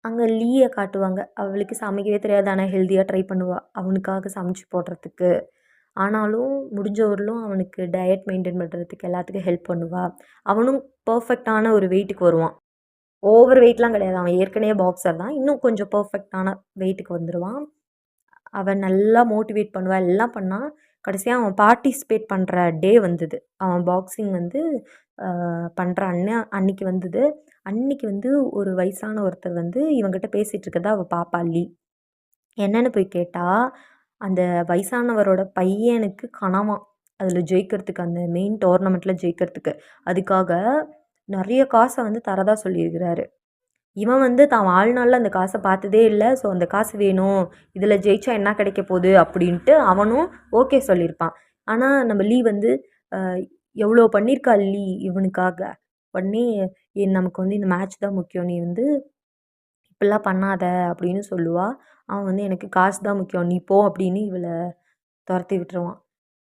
அங்க லீய காட்டுவாங்க. அவளுக்கு சமைக்கவே தெரியாது. ஆனா ஹெல்த்தியா ட்ரை பண்ணுவா. அவனுக்காக சமைச்சு போடுறதுக்கு. ஆனாலும் முடிஞ்ச வரலும் அவனுக்கு டயட் மெயின்டெயின் பண்ணுறதுக்கு எல்லாத்துக்கும் ஹெல்ப் பண்ணுவா. அவனும் பெர்ஃபெக்ட்டான ஒரு வெயிட்டுக்கு வருவான். ஓவர் வெயிட்லாம் கிடையாது. அவன் ஏற்கனவே பாக்ஸர் தான். இன்னும் கொஞ்சம் பெர்ஃபெக்ட்டான வெயிட்டுக்கு வந்துருவான். அவன் நல்லா மோட்டிவேட் பண்ணுவா. எல்லாம் பண்ணான். கடைசியா அவன் பார்ட்டிசிபேட் பண்ற டே வந்தது. அவன் பாக்ஸிங் வந்து பண்ற அன்னைக்கு வந்தது. அன்னைக்கு வந்து ஒரு வயசான ஒருத்தர் வந்து இவன்கிட்ட பேசிட்டு இருக்கறத அவ பாப்பா லீ. என்னன்னு போய் கேட்டா, அந்த வயசானவரோட பையனுக்கு கனவாம். அதில ஜெயிக்கிறதுக்கு, அந்த மெயின் டோர்னமெண்ட்ல ஜெயிக்கிறதுக்கு. அதுக்காக நெறைய காச வந்து தரதா சொல்லியிருக்கிறாரு. இவன் வந்து தான் வாழ்நாள்ல அந்த காசை பார்த்ததே இல்ல. ஸோ அந்த காசு வேணும். இதில ஜெயிச்சா என்ன கிடைக்க போகுது அப்படின்ட்டு அவனும் ஓகே சொல்லியிருப்பான். ஆனா நம்ம லீ வந்து அ எவ்வளோ பண்ணியிருக்கா லீ இவனுக்காக. உடனே நமக்கு வந்து இந்த மேட்ச் தான் முக்கியம். நீ வந்து இப்படிலாம் பண்ணாத அப்படின்னு சொல்லுவா. அவன் வந்து எனக்கு காசு தான் முக்கியம். நீ போ அப்படின்னு இவள தொரத்தி விட்டுருவான்.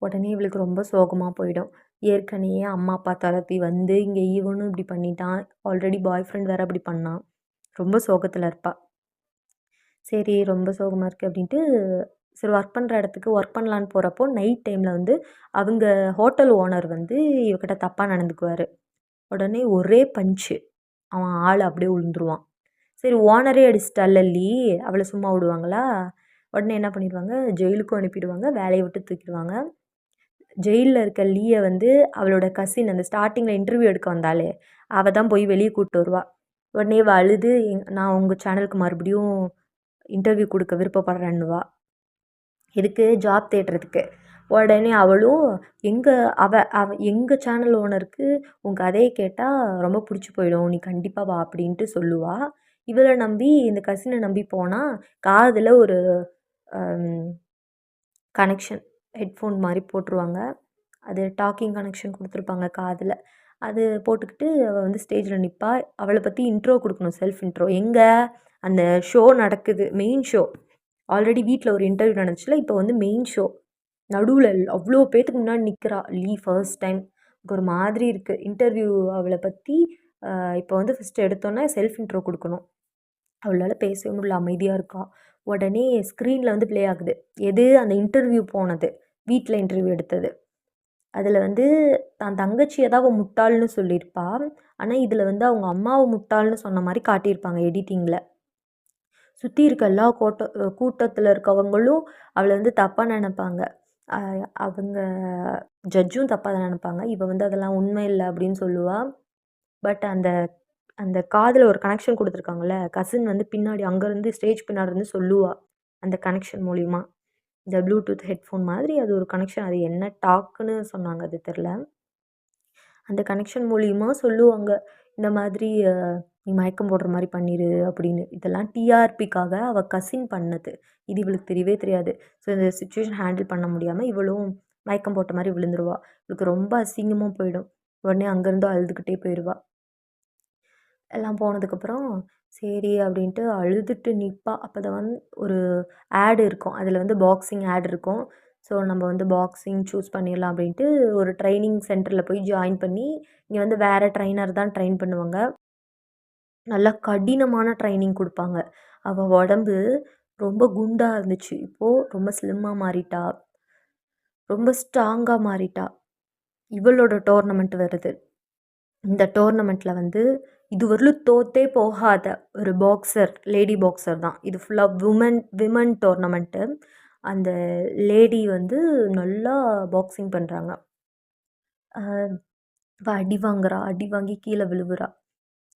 உடனே இவளுக்கு ரொம்ப சோகமா போயிடும். ஏற்கனவே அம்மா, அப்பா தொரத்தி வந்து இங்க இவனும் இப்படி பண்ணிட்டான். ஆல்ரெடி பாய் ஃப்ரெண்ட் வேற அப்படி பண்ணான். ரொம்ப சோகத்துல இருப்பா. சரி ரொம்ப சோகமா இருக்கு அப்படின்ட்டு, சரி ஒர்க் பண்ற இடத்துக்கு ஒர்க் பண்ணலான்னு போறப்போ, நைட் டைம்ல வந்து அவங்க ஹோட்டல் ஓனர் வந்து இவகிட்ட தப்பா நடந்துக்குவாரு. உடனே ஒரே பஞ்ச்சு. அவன் ஆளு அப்படியே விழுந்துருவான். சரி ஓனரே அடிச்சிட்டால்ல லீ, அவள சும்மா விடுவாங்களா? உடனே என்ன பண்ணிருவாங்க, ஜெயிலுக்கும் அனுப்பிடுவாங்க. வேலைய விட்டு தூக்கிடுவாங்க. ஜெயில்ல இருக்க லீய வந்து அவளோட கசின் அந்த ஸ்டார்ட்டிங்ல இன்டர்வியூ எடுக்க வந்தாளே, அவ தான் போய் வெளிய கூட்டு வருவா. உடனே இவ அழுது, நான் உங்க சேனலுக்கு மறுபடியும் இன்டர்வியூ குடுக்க விருப்பப்படுறேன்னுவா. எதுக்கு? ஜாப் தேடுறதுக்கு. உடனே அவளும் எங்க அவ அவ எங்க சேனல் ஓனருக்கு உன் கதைய கேட்டா ரொம்ப புடிச்சு போயிடும். நீ கண்டிப்பா வா அப்படின்ட்டு சொல்லுவா. இவள நம்பி இந்த கசின நம்பி போனா, காதுல ஒரு அம் கனெக்ஷன் ஹெட்ஃபோன் மாரி போட்டுருவாங்க. அது டாக்கிங் கனெக்ஷன் குடுத்துருப்பாங்க காதுல. அது போட்டுக்கிட்டு அவ வந்து ஸ்டேஜ்ல நிப்பா. அவள பத்தி இன்ட்ரோ குடுக்கணும். Self intro. எங்க? அந்த ஷோ நடக்குது. Main show. ஆல்ரெடி வீட்ல ஒரு இன்டர்வியூ நடந்துச்சுல, இப்போ வந்து மெயின் ஷோ. நடுவுல அவ்ளோ பேத்துக்கு முன்னாடி நிக்கிறா லீ ஃபர்ஸ்ட் டைம். எனக்கு ஒரு மாதிரி இருக்கு. இன்டர்வியூ அவள பத்தி இப்போ வந்து ஃபர்ஸ்ட் எடுத்தோனே செல்ஃப் இன்ட்ரோ குடுக்கணும். அவளால பேசவே முடியல. அமைதியா இருக்கா. உடனே ஸ்க்ரீன்ல வந்து ப்ளே ஆகுது. எது? அந்த இன்டர்வியூ போனது. வீட்ல இன்டர்வியூ எடுத்தது. அதில வந்து தான் தங்கச்சிய தான் அவ முட்டாள்ன்னு சொல்லியிருப்பா. ஆனா, இதில வந்து அவங்க அம்மாவ முட்டாள்ன்னு சொன்ன மாரி காட்டியிருப்பாங்க எடிட்டிங்ல. சுத்தி இருக்க எல்லா கூட்டத்தில இருக்கவங்களும் அவள வந்து தப்பா நெனைப்பாங்க. அ அவங்க ஜட்ஜும் தப்பா தான் நெனைப்பாங்க. இவ வந்து அதெல்லாம் உண்மை இல்ல அப்படின்னு சொல்லுவா. பட் அந்த அந்த காதுல ஒரு கனெக்ஷன் குடுத்துருக்காங்கல்ல, கசின் வந்து பின்னாடி அங்கருந்து ஸ்டேஜ் பின்னாடி இருந்து சொல்லுவா. அந்த கனெக்ஷன் மூலியமா. இந்த ப்ளூடூத் ஹெட்ஃபோன் மாதிரி அது ஒரு கனெக்ஷன். அது என்ன டாக்குன்னு சொன்னாங்க அது தெர்ல. அந்த கனெக்ஷன் மூலியமா சொல்லுவாங்க. இந்த மாதிரி "நீ மயக்கம் போடுற மாரி பண்ணிரு" அப்படின்னு. இதெல்லாம் டிஆர்பிக்காக அவ கசின் பண்ணது. இது இவளுக்கு தெரியவே தெரியாது. ஸோ இந்த சிச்சுவேஷன் ஹேண்டில் பண்ண முடியாம இவளும் மயக்கம் போட்ட மாரி விழுந்துருவா. இவளுக்கு ரொம்ப அசிங்கமா போயிடும். உடனே அங்கருந்து அழுதுகிட்டே போயிருவா. எல்லாம் போனதுக்கப்புறம், சரி அப்படின்ட்டு அழுதுட்டு நிப்பா. அப்பதான் வந்து ஒரு ஆட் இருக்கும். அதில வந்து பாக்ஸிங் ஆட் இருக்கும். ஸோ நம்ம வந்து பாக்ஸிங் சூஸ் பண்ணிடலாம் அப்படின்ட்டு ஒரு ட்ரெய்னிங் சென்டர்ல போய் ஜாயின் பண்ணி, இங்க வந்து வேற ட்ரெய்னர் தான் ட்ரெயின் பண்ணுவாங்க. நல்லா கடினமான ட்ரெய்னிங் குடுப்பாங்க. அவ உடம்பு ரொம்ப குண்டா இருந்துச்சு. இப்போ ரொம்ப ஸ்லிம்மா மாறிட்டா. ரொம்ப ஸ்ட்ராங்கா மாறிட்டா. இவளோட டோர்னமெண்ட் வருது. இந்த டோர்னமெண்ட்டில் வந்து இதுவரையிலும் தோத்தே போகாத ஒரு பாக்ஸர், லேடி பாக்ஸர் தான். இது ஃபுல்லாக விமன் டோர்னமெண்ட்டு. அந்த லேடி வந்து நல்லா பாக்ஸிங் பண்ணுறாங்க. அவ அடி வாங்குறா, அடி வாங்கி கீழே விழுவுறா.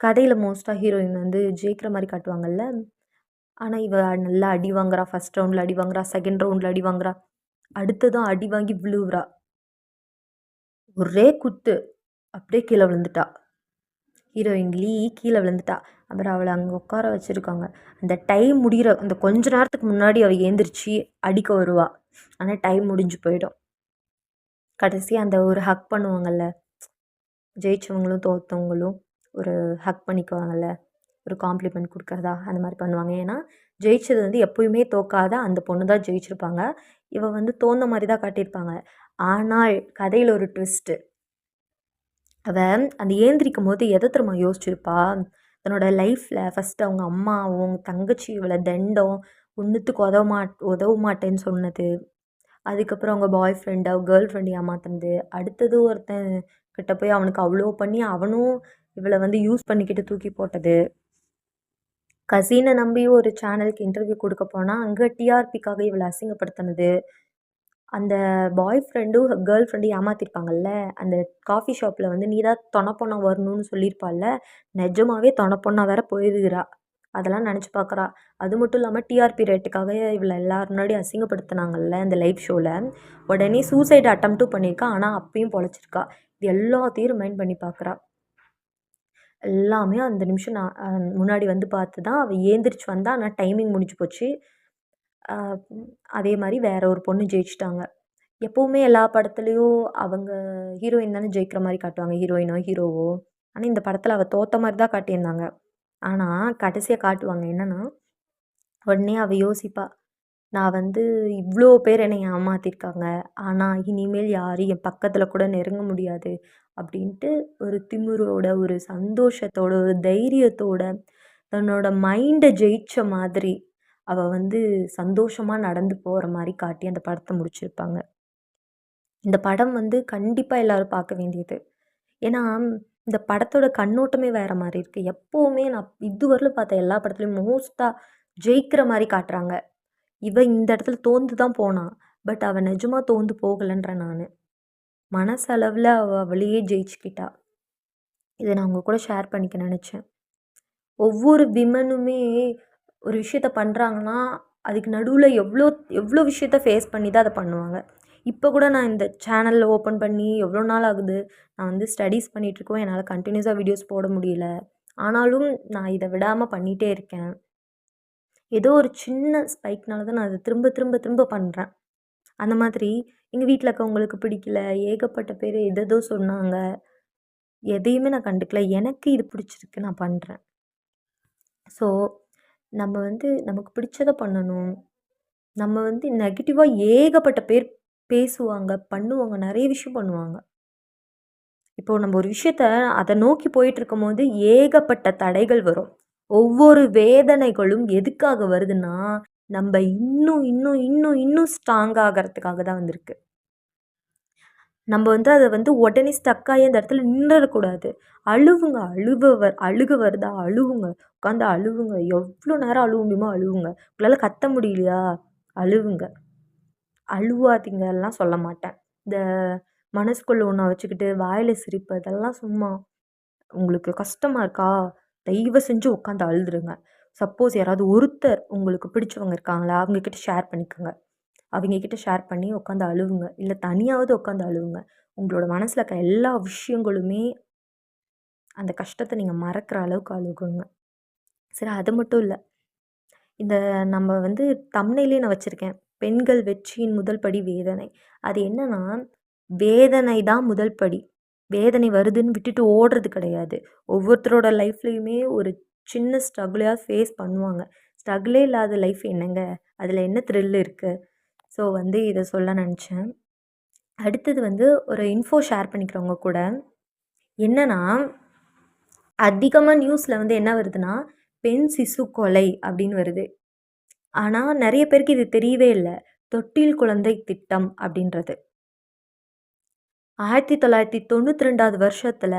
கதையில் மோஸ்ட்டாக ஹீரோயின் வந்து ஜெயிக்கிற மாதிரி காட்டுவாங்கல்ல. ஆனால் இவ நல்லா அடி வாங்குறா. ஃபர்ஸ்ட் ரவுண்டில் அடி வாங்குறா, செகண்ட் ரவுண்டில் அடி வாங்குறா, அடுத்ததும் அடி வாங்கி விழுவுறா. ஒரே குத்து அப்படியே கீழே விழுந்துட்டா. ஹீரோயின் லீ கீழே விழுந்துட்டா. அப்புறம் அவளை அங்கே உட்கார வச்சுருக்காங்க. அந்த டைம் முடிகிற அந்த கொஞ்ச நேரத்துக்கு முன்னாடி அவள் ஏந்திரிச்சு அடிக்க வருவா. ஆனால் டைம் முடிஞ்சு போயிடும். கடைசி அந்த ஒரு ஹக் பண்ணுவாங்கல்ல, ஜெயிச்சவங்களும் தோற்றவங்களும் ஒரு ஹக் பண்ணிக்குவாங்கல்ல, ஒரு காம்ப்ளிமெண்ட் கொடுக்குறதா அந்த மாதிரி பண்ணுவாங்க. ஏன்னா ஜெயிச்சது வந்து எப்போயுமே தோக்காத அந்த பொண்ணு தான் ஜெயிச்சிருப்பாங்க. இவள் வந்து தோந்த மாதிரி தான் காட்டியிருப்பாங்க. ஆனால் கதையில் ஒரு ட்விஸ்ட்டு. அவள் அந்த ஏந்திரிக்கும் போது எதை திரும்ப யோசிச்சிருப்பா, தன்னோட லைஃப்பில் ஃபஸ்ட்டு அவங்க அம்மாவும் தங்கச்சி இவளை தண்டம் ஒன்றுத்துக்கு உதவ மாட்டேன்னு சொன்னது, அதுக்கப்புறம் அவங்க பாய் ஃப்ரெண்டு கேர்ள் ஃப்ரெண்டு ஏமாத்துனது, அடுத்தது ஒருத்தன் கிட்ட போய் அவனுக்கு அவ்வளோ பண்ணி அவனும் இவளை வந்து யூஸ் பண்ணிக்கிட்டு தூக்கி போட்டது, கசினை நம்பி ஒரு சேனலுக்கு இன்டர்வியூ கொடுக்க போனால் அங்கே டிஆர்பிக்காக இவளை அசிங்கப்படுத்தினது, அந்த பாய் ஃப்ரெண்டும் கேர்ள் ஃப்ரெண்டும் ஏமாத்திருப்பாங்கல்ல, அந்த காஃபி ஷாப்பில் வந்து நீ தான் தொண பொண்ணா வரணும்னு சொல்லியிருப்பாள்ல, நிஜமாவே தொண பொண்ணா வேற போயிருக்கிறா. அதெல்லாம் நினச்சி பார்க்குறா. அது மட்டும் இல்லாமல் டிஆர்பி ரேட்டுக்காக இவளை எல்லாரும் முன்னாடி அசிங்கப்படுத்தினாங்கல்ல இந்த லைவ் ஷோவில், உடனே சூசைட் அட்டம்ப்ட்டும் பண்ணியிருக்கா. ஆனால் அப்பயும் பொழைச்சிருக்கா. இது எல்லாத்தையும் ரிமைண்ட் பண்ணி பார்க்குறா. எல்லாமே அந்த நிமிஷம் நான் முன்னாடி வந்து பார்த்து தான் அவள் ஏந்திரிச்சு வந்தா. ஆனால் டைமிங் முடிஞ்சு போச்சு. அதே மாதிரி வேற ஒரு பொண்ணு ஜெயிச்சிட்டாங்க. எப்போவுமே எல்லா படத்துலேயும் அவங்க ஹீரோயின் தானே ஜெயிக்கிற மாதிரி காட்டுவாங்க, ஹீரோயினோ ஹீரோவோ. ஆனால் இந்த படத்தில் அவள் தோற்ற மாதிரி தான் காட்டியிருந்தாங்க. ஆனால் கடைசியாக காட்டுவாங்க என்னென்னா, உடனே அவள் யோசிப்பா, நான் வந்து இவ்வளோ பேர் என்னை ஏமாத்திருக்காங்க, ஆனால் இனிமேல் யாரும் என் பக்கத்தில் கூட நெருங்க முடியாது அப்படின்ட்டு ஒரு திமிரோட, ஒரு சந்தோஷத்தோட, ஒரு தைரியத்தோட, தன்னோட மைண்டை ஜெயிச்ச மாதிரி அவள் வந்து சந்தோஷமாக நடந்து போகிற மாதிரி காட்டி அந்த படத்தை முடிச்சிருப்பாங்க. இந்த படம் வந்து கண்டிப்பாக எல்லோரும் பார்க்க வேண்டியது. ஏன்னா இந்த படத்தோட கண்ணோட்டமே வேறு மாதிரி இருக்குது. எப்போவுமே நான் இதுவரையிலும் பார்த்த எல்லா படத்துலையும் மோஸ்ட்டாக ஜெயிக்கிற மாதிரி காட்டுறாங்க. இந்த இடத்துல தோந்து தான் போனான். பட் அவள் நிஜமாக தோந்து போகலைன்றேன் நான். மனசளவில் அவளையே ஜெயிச்சுக்கிட்டா. இதை நான் உங்கள் கூட ஷேர் பண்ணிக்க நினச்சேன். ஒவ்வொரு விமனுமே ஒரு விஷயத்த பண்ணுறாங்கன்னா அதுக்கு நடுவில் எவ்வளோ எவ்வளோ விஷயத்த ஃபேஸ் பண்ணி தான் அதை பண்ணுவாங்க. இப்போ கூட நான் இந்த சேனலில் ஓப்பன் பண்ணி எவ்வளோ நாள் ஆகுது. நான் வந்து ஸ்டடீஸ் பண்ணிகிட்ருக்கோம். என்னால் கண்டினியூஸாக வீடியோஸ் போட முடியல. ஆனாலும் நான் இதை விடாமல் பண்ணிகிட்டே இருக்கேன். ஏதோ ஒரு சின்ன ஸ்பைக்னால தான் நான் அதை திரும்ப திரும்ப திரும்ப பண்ணுறேன். அந்த மாதிரி எங்கள் வீட்டில் இருக்கவங்களுக்கு பிடிக்கல, ஏகப்பட்ட பேர் எதேதோ சொன்னாங்க. எதையுமே நான் கண்டுக்கல. எனக்கு இது பிடிச்சிருக்கு, நான் பண்ணுறேன். ஸோ நம்ம வந்து நமக்கு பிடிச்சதை பண்ணணும். நம்ம வந்து நெகட்டிவாக ஏகப்பட்ட பேர் பேசுவாங்க, பண்ணுவாங்க, நிறைய விஷயம் பண்ணுவாங்க. இப்போது நம்ம ஒரு விஷயத்த அதை நோக்கி போயிட்டுருக்கும்போது ஏகப்பட்ட தடைகள் வரும். ஒவ்வொரு வேதனைகளும் எதுக்காக வருதுன்னா, நம்ம இன்னும் இன்னும் இன்னும் இன்னும் ஸ்ட்ராங் ஆகிறதுக்காக தான் வந்திருக்கு. நம்ம வந்து அதை வந்து உடனே ஸ்டக்காகி அந்த இடத்துல நின்றக்கூடாது. அழுவுங்க, அழுக வருதா அழுவுங்க, உட்காந்து அழுவுங்க, எவ்வளோ நேரம் அழுவ முடியுமோ அழுவுங்க. உங்களால் கத்த முடியலையா அழுவுங்க. அழுவாதீங்கலாம் சொல்ல மாட்டேன். இந்த மனசுக்குள்ளே ஒன்றை வச்சுக்கிட்டு வாயில் சிரிப்பு அதெல்லாம் சும்மா. உங்களுக்கு கஷ்டமாக இருக்கா, தயவு செஞ்சு உட்காந்து அழுதுருங்க. சப்போஸ் யாராவது ஒருத்தர் உங்களுக்கு பிடிச்சவங்க இருக்காங்களா, அவங்கக்கிட்ட ஷேர் பண்ணிக்கோங்க. அவங்கக்கிட்ட ஷேர் பண்ணி உட்காந்து அழுவுங்க. இல்லை தனியாவது உட்காந்து அழுவுங்க. உங்களோட மனசில் இருக்க எல்லா விஷயங்களுமே அந்த கஷ்டத்தை நீங்கள் மறக்கிற அளவுக்கு அழுகுங்க. சரி, அது மட்டும் இல்லை. இந்த நம்ம வந்து தம்ப்நெயிலே நான் வச்சுருக்கேன். பெண்கள் வெற்றியின் முதல் படி வேதனை. அது என்னன்னா, வேதனை தான் முதல் படி. வேதனை வருதுன்னு விட்டுட்டு ஓடுறது கிடையாது. ஒவ்வொருத்தரோட லைஃப்லேயுமே ஒரு சின்ன ஸ்ட்ரகிளையாவது ஃபேஸ் பண்ணுவாங்க. ஸ்ட்ரகிளே இல்லாத லைஃப் என்னங்க? அதில் என்ன த்ரில் இருக்குது? ஸோ வந்து இதை சொல்ல நினச்சேன். அடுத்தது வந்து ஒரு இன்ஃபோ ஷேர் பண்ணிக்கிறவங்க கூட என்னென்னா, அதிகமாக நியூஸில் வந்து என்ன வருதுன்னா, பெண் சிசு கொலை அப்படின்னு வருது. ஆனால் நிறைய பேருக்கு இது தெரியவே இல்லை. தொட்டில் குழந்தை திட்டம் அப்படின்றது. 1992வது வருஷத்துல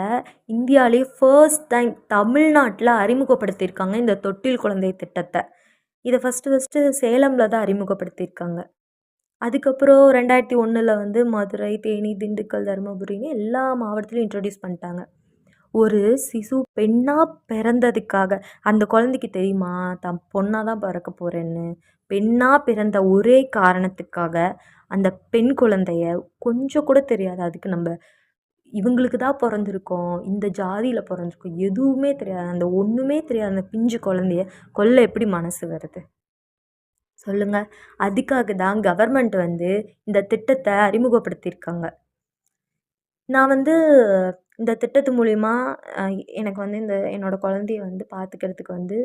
இந்தியாவிலேயே ஃபர்ஸ்ட் டைம் தமிழ்நாட்டுல அறிமுகப்படுத்தியிருக்காங்க இந்த தொட்டில் குழந்தை திட்டத்த. இத ஃபர்ஸ்ட்டு சேலம்ல தான் அறிமுகப்படுத்தியிருக்காங்க. அதுக்கப்புறம் 2001ல வந்து மதுரை, தேனி, திண்டுக்கல், தருமபுரின்னு எல்லா மாவட்டத்திலயும் இன்ட்ரோடியூஸ் பண்ணிட்டாங்க. ஒரு சிசு பெண்ணா பிறந்ததுக்காக அந்த குழந்தைக்கு தெரியுமா தான் பொண்ணா தான் பிறக்க போறேன்னு. பெண்ணா பிறந்த ஒரே காரணத்துக்காக அந்த பெண் குழந்தைய கொஞ்சம் கூட தெரியாது. அதுக்கு நம்ம இவங்களுக்கு தான் பொறந்திருக்கோம், இந்த ஜாதியில பொறந்திருக்கோம், எதுவுமே தெரியாது. அந்த ஒண்ணுமே தெரியாத அந்த பிஞ்சு குழந்தைய கொல்ல எப்படி மனசு வருது? சொல்லுங்க. அதுக்காக தான் கவர்மெண்ட் வந்து இந்த திட்டத்த அறிமுகப்படுத்தியிருக்காங்க. நான் வந்து இந்த திட்டத்து மூலியமா அ எனக்கு வந்து என்னோட குழந்தைய வந்து பார்த்துக்கிறதுக்கு வந்து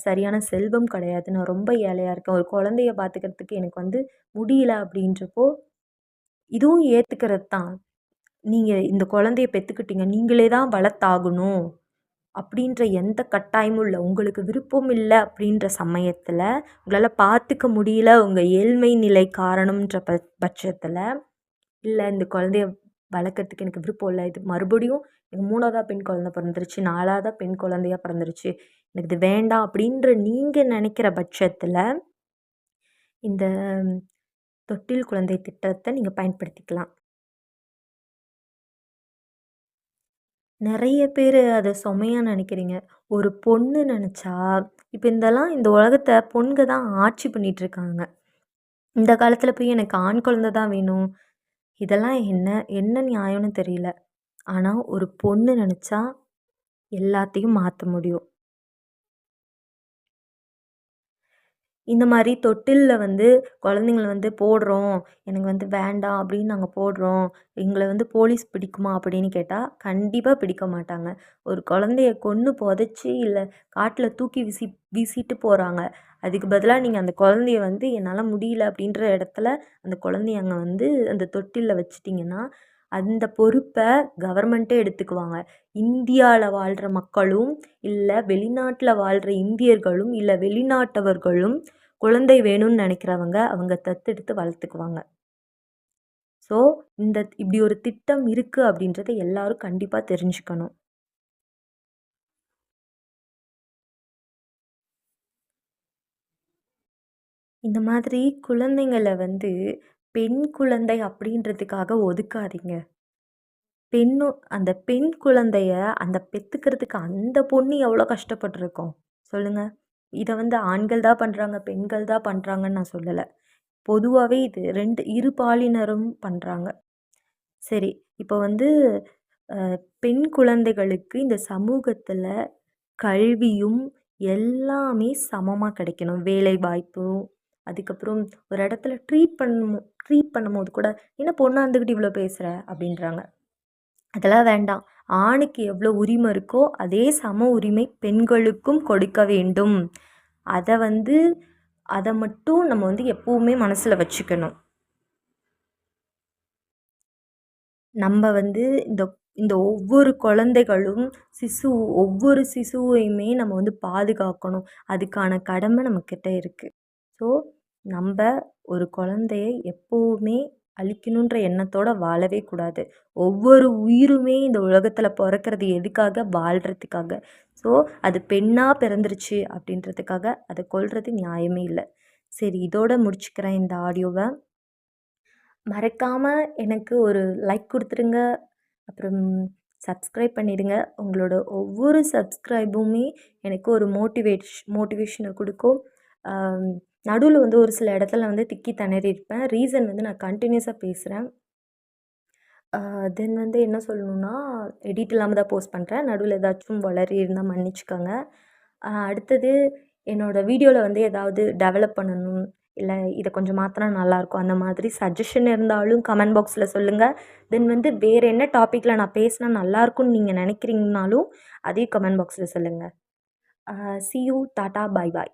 சரியான செல்வம் கிடையாது. நான் ரொம்ப ஏழையா இருக்கேன். ஒரு குழந்தைய பார்த்துக்கிறதுக்கு எனக்கு வந்து முடியல அப்படின்றப்போ, இதுவும் ஏத்துக்கிறது தான். நீங்க இந்த குழந்தைய பெத்துக்கிட்டீங்க. நீங்களே தான் வளர்த்தாகணும். அப்படின்ற எந்த கட்டாயமும் இல்ல. உங்களுக்கு விருப்பம் இல்ல அப்படின்ற சமயத்துல, உங்களால பார்த்துக்க முடியல, உங்க ஏழ்மை நிலை காரணம்ன்ற பட்சத்துல, இல்ல இந்த குழந்தைய வளர்க்கறதுக்கு எனக்கு விருப்பம் இல்ல. இது மறுபடியும் எனக்கு 3வதா பெண் குழந்தை பிறந்துருச்சு, 4வதா பெண் குழந்தையா பிறந்துருச்சு. எனக்கு இது வேண்டாம் அப்படின்ற நீங்க நினைக்கிற பட்சத்துல, இந்த தொட்டில் குழந்தை திட்டத்த நீங்க பயன்படுத்திக்கலாம். நெறைய பேரு அத சுமையா நெனைக்கிறீங்க. ஒரு பொண்ணு நெனச்சா இப்ப இந்த உலகத்த பொண்க தான் ஆட்சி பண்ணிட்டுருக்காங்க. இந்த காலத்துல போய் எனக்கு ஆண் குழந்தை தான் வேணும். இதெல்லாம் என்ன என்ன நியாயம்னு தெரியல. ஆனா ஒரு பொண்ணு நெனச்சா எல்லாத்தையும் மாத்த முடியும். இந்த மாரி தொட்டில்ல வந்து குழந்தைங்கள வந்து போடுறோம். எனக்கு வந்து வேண்டாம் அப்படின்னு நாங்க போடுறோம். எங்கள வந்து போலீஸ் பிடிக்குமா? அப்படின்னு கேட்டா, கண்டிப்பா பிடிக்க மாட்டாங்க. ஒரு குழந்தைய கொன்னு புதைச்சு, இல்ல காட்டுல தூக்கி வீசிட்டு போறாங்க. அதுக்கு பதிலா நீங்க அந்த குழந்தைய வந்து என்னால முடியல அப்படின்ற இடத்துல, அந்த குழந்தைய அங்க வந்து அந்த தொட்டில்ல வச்சுட்டீங்கன்னா, அந்த பொறுப்ப கவர்மெண்ட்டே எடுத்துக்குவாங்க. இந்தியால வாழ்ற மக்களும், இல்ல வெளிநாட்ல வாழ்ற இந்தியர்களும், இல்ல வெளிநாட்டவர்களும் குழந்தை வேணும்னு நினைக்கிறவங்க, அவங்க தத்தெடுத்து வளர்த்துக்குவாங்க. ஸோ, இப்படி ஒரு திட்டம் இருக்கு அப்படின்றத எல்லாரும் கண்டிப்பா தெரிஞ்சுக்கணும். இந்த மாதிரி குழந்தைங்கள வந்து பெண் குழந்தை அப்படின்றதுக்காக ஒதுக்காதீங்க. அந்த பெண் குழந்தைய அந்த பெத்துக்கிறதுக்கு அந்த பொண்ணு எவ்வளோ கஷ்டப்பட்டுருக்கும். சொல்லுங்க. இத வந்து ஆண்கள் தான் பண்றாங்க, பெண்கள் தான் பண்றாங்கன்னு நான் சொல்லல. பொதுவாவே இது 2 இரு பாலினரும் பண்றாங்க. சரி, இப்போ வந்து அ பெண் குழந்தைகளுக்கு இந்த சமூகத்துல கல்வியும் எல்லாமே சமமா கிடைக்கணும். வேலைவாய்ப்பும், அதுக்கப்புறம் ஒரு இடத்துல ட்ரீட் பண்ணும்போது கூட, "என்ன பொண்ணா இருந்துக்கிட்டு இவ்ளோ பேசுற?" அப்படின்றாங்க. அதெல்லாம் வேண்டாம். ஆணுக்கு எவ்ளோ உரிமை இருக்கோ, அதே சம உரிமை பெண்களுக்கும் கொடுக்க வேண்டும். அத வந்து அத மட்டும் நம்ம வந்து எப்பவுமே மனசுல வச்சுக்கணும். நம்ம வந்து இந்த இந்த ஒவ்வொரு குழந்தைகளும், ஒவ்வொரு சிசுவையுமே நம்ம வந்து பாதுகாக்கணும். அதுக்கான கடமை நம்மகிட்ட இருக்கு. ஸோ, நம்ப ஒரு குழந்தைய எப்பவுமே அழிக்கணுன்ற எண்ணத்தோட வாழவே கூடாது. ஒவ்வொரு உயிருமே இந்த உலகத்துல பொறக்கிறது எதுக்காக? வாழ்றதுக்காக. ஸோ, அது பெண்ணா பிறந்துருச்சு அப்படின்றதுக்காக அத கொல்றது நியாயமே இல்ல. சரி, இதோட முடிச்சுக்கிறேன் இந்த ஆடியோவ. மறக்காம எனக்கு ஒரு லைக் குடுத்துருங்க. அப்புறம் சப்ஸ்கிரைப் பண்ணிடுங்க. உங்களோட ஒவ்வொரு சப்ஸ்கிரைபுமே எனக்கு ஒரு மோட்டிவேஷன குடுக்கும். அம் நடுவுல வந்து ஒரு சில இடத்துல வந்து திக்கி திணறியிருப்பேன். ரீசன் வந்து நான் கன்டினியூஸா பேசுறேன். தென் வந்து என்ன சொல்லணும்னா, எடிட் இல்லாம தான் போஸ்ட் பண்றேன். நடுவுல ஏதாச்சும் வளரி இருந்தா மன்னிச்சுக்கோங்க. அடுத்தது என்னோட வீடியோல வந்து ஏதாவது டெவலப் பண்ணணும், இல்ல இத கொஞ்சம் மாத்துனா நல்லாயிருக்கும், அந்த மாதிரி சஜஷன் இருந்தாலும் கமெண்ட் பாக்ஸ்ல சொல்லுங்க. தென் வந்து வேற என்ன டாபிக்ல நான் பேசினா நல்லாயிருக்கும்னு நீங்க நினைக்கிறீங்கனாலும், அதையும் கமெண்ட் பாக்ஸ்ல சொல்லுங்க. See you. Tata. Bye bye.